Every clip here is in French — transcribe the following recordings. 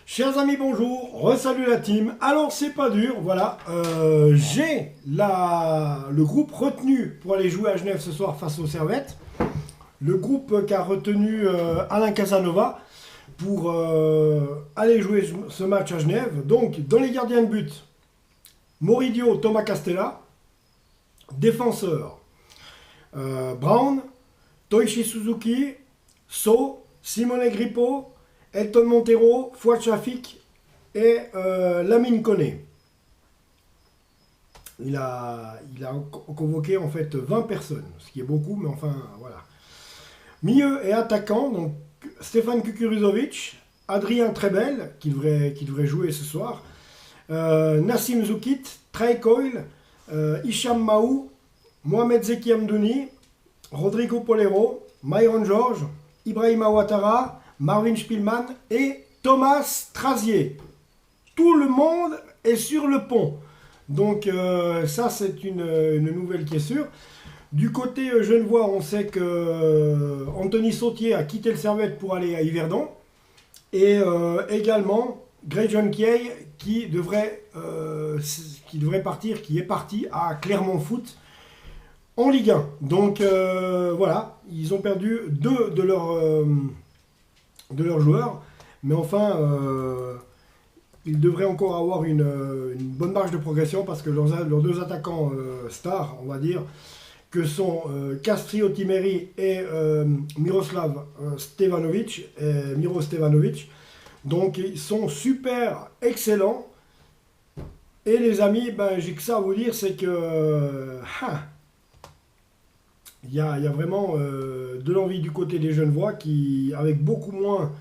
Chers amis, bonjour, re-salut la team. Alors c'est pas dur, voilà, j'ai le groupe retenu pour aller jouer à Genève ce soir face aux Servettes. Le groupe qui a retenu Alain Casanova pour aller jouer ce match à Genève. Donc dans les gardiens de but, Moridio, Thomas Castella. Défenseur, Brown, Toichi Suzuki, So, Simone Grippo, Elton Montero, Fouad Chafik et Lamine Koné. Il a convoqué en fait 20 personnes, ce qui est beaucoup, mais enfin voilà. Milieu et attaquant, donc Stefan Kukuruzovic, Adrien Trebel, qui devrait jouer ce soir, Nassim Zoukit, Trey Coyle, Hicham Mahou, Mohamed Zeki Amdouni, Rodrigo Polero, Myron George, Ibrahima Ouattara, Marvin Spielmann et Thomas Trazier. Tout le monde est sur le pont. Donc ça c'est une nouvelle qui est sûre. Du côté genevois, on sait que Anthony Sautier a quitté le Servette pour aller à Yverdon. Et également Greg John Kay qui devrait partir, qui est parti à Clermont Foot en Ligue 1. Donc voilà, ils ont perdu deux de leurs joueurs, mais enfin ils devraient encore avoir une bonne marge de progression parce que leurs deux attaquants stars, on va dire, que sont Castrio Timeri et Miroslav Stevanovic, Miro Stevanovic. Donc ils sont super excellents. Et les amis, ben, j'ai que ça à vous dire, c'est que il y a vraiment de l'envie du côté des Genevois qui, avec beaucoup moins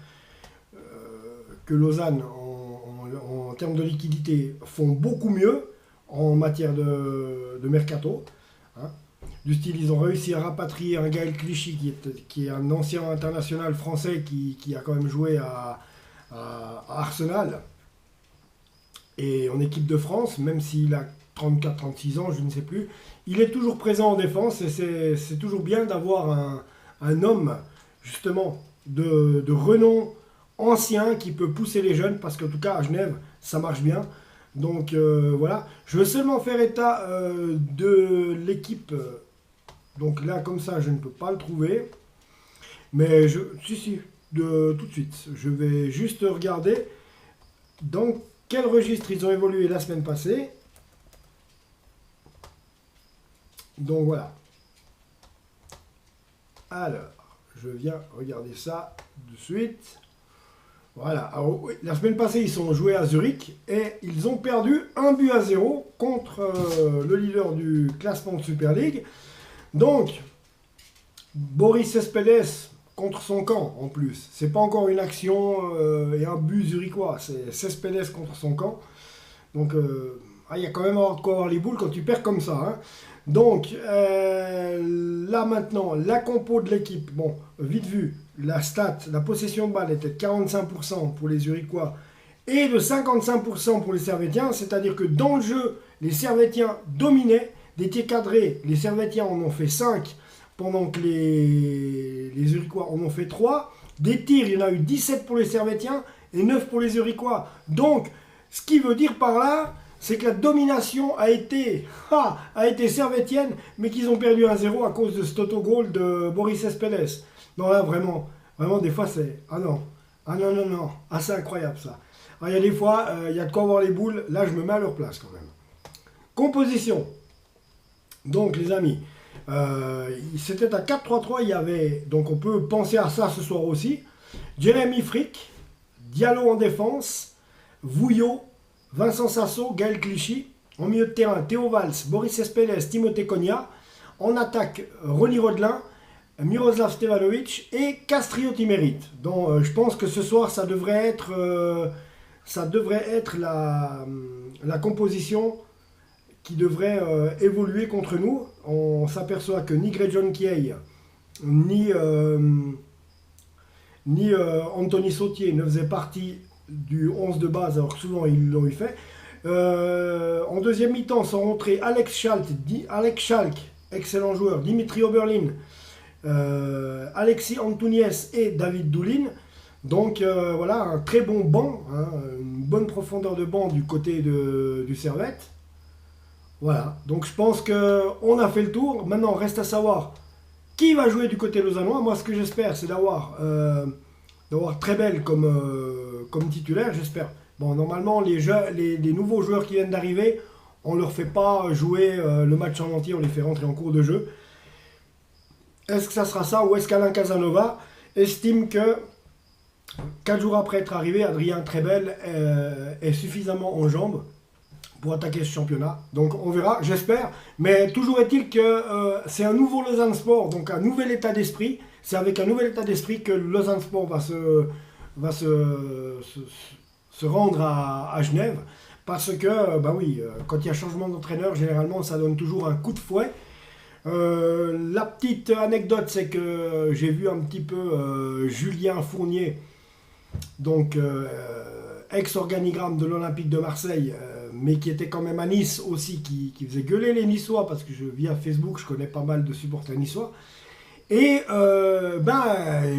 que Lausanne en termes de liquidité, font beaucoup mieux en matière de mercato. Hein. Du style, ils ont réussi à rapatrier un Gaël Clichy qui est un ancien international français qui a quand même joué à Arsenal et en équipe de France, même s'il a 34-36 ans, je ne sais plus. Il est toujours présent en défense et c'est toujours bien d'avoir un homme, justement, de renom ancien qui peut pousser les jeunes, parce qu'en tout cas, à Genève, ça marche bien. Donc voilà, je veux seulement faire état de l'équipe. Donc là, comme ça, je ne peux pas le trouver. Mais si, tout de suite. Je vais juste regarder dans quel registre ils ont évolué la semaine passée. Donc voilà. Alors, je viens regarder ça de suite. Voilà. Alors, oui, la semaine passée, ils ont joué à Zurich et ils ont perdu 1-0 contre le leader du classement de Super League. Donc, Boris Cespedes contre son camp en plus. C'est pas encore une action et un but zurichois. C'est Cespedes contre son camp. Donc, il y a quand même de quoi avoir les boules quand tu perds comme ça. Hein. Donc, là maintenant, la compo de l'équipe, bon, vite vu, la possession de balle était de 45% pour les Zurichois et de 55% pour les Servettiens, c'est-à-dire que dans le jeu, les Servettiens dominaient, des tirs cadrés, les Servettiens en ont fait 5, pendant que les Zurichois en ont fait 3. Des tirs, il y en a eu 17 pour les Servettiens et 9 pour les Zurichois. Donc, ce qui veut dire par là, c'est que la domination a été servettienne, mais qu'ils ont perdu 1-0 à cause de cet autogol de Boris Cespedes. Non, là, vraiment, des fois, c'est... Ah non, c'est incroyable, ça. Alors, il y a des fois, il y a de quoi avoir les boules. Là, je me mets à leur place, quand même. Composition. Donc, les amis, c'était à 4-3-3. Il y avait... Donc, on peut penser à ça ce soir aussi. Jérémy Frick, Diallo en défense, Vouillot, Vincent Sasso, Gaël Clichy. En milieu de terrain, Théo Valls, Boris Cespedes, Timothée Cogna. En attaque, Ronny Rodelin, Miroslav Stevanovic et Castrio Timmerit. Donc je pense que ce soir, ça devrait être la composition qui devrait évoluer contre nous. On s'aperçoit que ni Greg John Kay, ni Anthony Sautier ne faisaient partie du 11 de base, alors que souvent ils l'ont eu fait. En deuxième mi-temps sont rentrés Alex Schalk, excellent joueur, Dimitri Oberlin, Alexis Antouniès et David Doulin. Donc voilà, un très bon banc, hein, une bonne profondeur de banc du côté du Servette. Voilà, donc je pense qu'on a fait le tour. Maintenant, reste à savoir qui va jouer du côté lausannois. Moi, ce que j'espère, c'est d'avoir Trebel comme titulaire, j'espère. Bon, normalement, les nouveaux joueurs qui viennent d'arriver, on ne leur fait pas jouer le match en entier, on les fait rentrer en cours de jeu. Est-ce que ça sera ça ou est-ce qu'Alain Casanova estime que 4 jours après être arrivé, Adrien Trebel est suffisamment en jambes pour attaquer ce championnat. Donc on verra, j'espère. Mais toujours est-il que c'est un nouveau Lausanne Sport, donc un nouvel état d'esprit. C'est avec un nouvel état d'esprit que Lausanne Sport va se rendre à Genève. Parce que, bah oui, quand il y a changement d'entraîneur, généralement ça donne toujours un coup de fouet. La petite anecdote, c'est que j'ai vu un petit peu Julien Fournier, donc ex-organigramme de l'Olympique de Marseille, mais qui était quand même à Nice aussi, qui faisait gueuler les Niçois, parce que via Facebook, je connais pas mal de supporters niçois. Et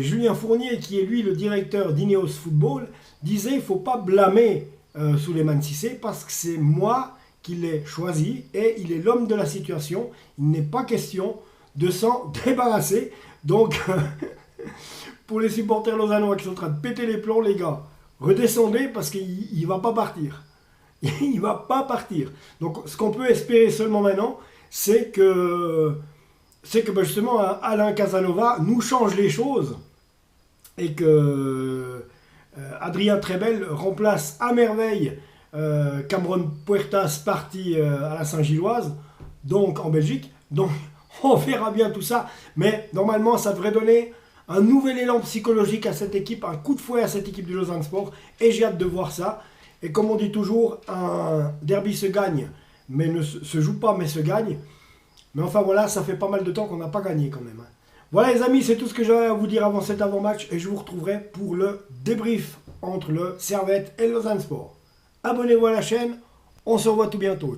Julien Fournier, qui est lui le directeur d'Ineos Football, disait il ne faut pas blâmer Souleymane Cissé, parce que c'est moi qui l'ai choisi, et il est l'homme de la situation. Il n'est pas question de s'en débarrasser. Donc, pour les supporters lausannois qui sont en train de péter les plombs, les gars, redescendez parce qu'il ne va pas partir. Il ne va pas partir. Donc ce qu'on peut espérer seulement maintenant, c'est que justement Alain Casanova nous change les choses et que Adrien Trebel remplace à merveille Cameron Puertas parti à la Saint-Gilloise, donc en Belgique. Donc on verra bien tout ça. Mais normalement ça devrait donner un nouvel élan psychologique à cette équipe, un coup de fouet à cette équipe du Lausanne Sport, et j'ai hâte de voir ça. Et comme on dit toujours, un derby se gagne, mais ne se joue pas, mais se gagne. Mais enfin voilà, ça fait pas mal de temps qu'on n'a pas gagné quand même. Voilà les amis, c'est tout ce que j'avais à vous dire avant cet avant-match, et je vous retrouverai pour le débrief entre le Servette et le Lausanne Sport. Abonnez-vous à la chaîne, on se revoit tout bientôt.